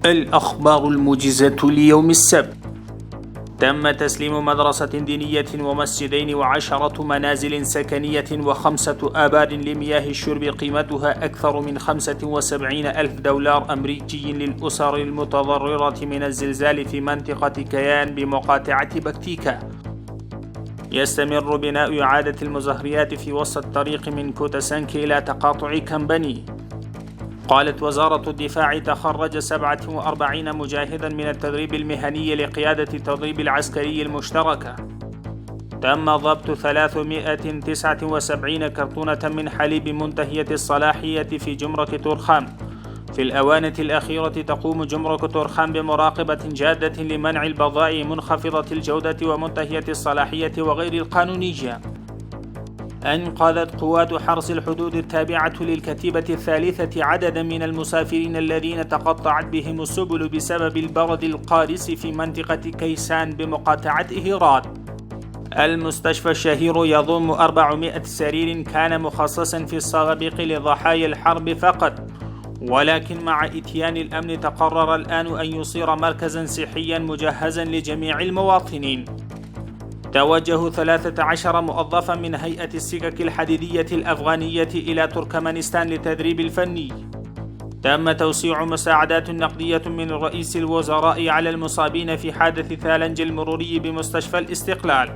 الأخبار الموجزة ليوم السبت. تم تسليم مدرسة دينية ومسجدين و10 منازل سكنية و5 آبار لمياه الشرب قيمتها أكثر من 75 ألف دولار أمريكي للأسر المتضررة من الزلزال في منطقة كيان بمقاطعة بكتيكا. يستمر بناء إعادة المزهريات في وسط الطريق من كوتاسانك إلى تقاطع كامباني. قالت وزارة الدفاع تخرج 47 مجاهدا من التدريب المهني لقيادة التدريب العسكري المشتركة. تم ضبط 379 كرتونة من حليب منتهية الصلاحية في جمرك تورخام. في الآونة الأخيرة تقوم جمرك تورخام بمراقبة جادة لمنع البضائع منخفضة الجودة ومنتهية الصلاحية وغير القانونية. أنقذت قوات حرس الحدود التابعة للكتيبة الثالثة عددا من المسافرين الذين تقطعت بهم السبل بسبب البرد القارس في منطقة كيسان بمقاطعة هيرات. المستشفى الشهير يضم 400 سرير كان مخصصا في السابق لضحايا الحرب فقط، ولكن مع إتيان الأمن تقرر الآن أن يصير مركزا صحيا مجهزا لجميع المواطنين. توجه 13 موظفا من هيئة السكك الحديدية الأفغانية إلى تركمانستان للتدريب الفني. تم توسيع مساعدات نقدية من رئيس الوزراء على المصابين في حادث ثالنج المروري بمستشفى الاستقلال.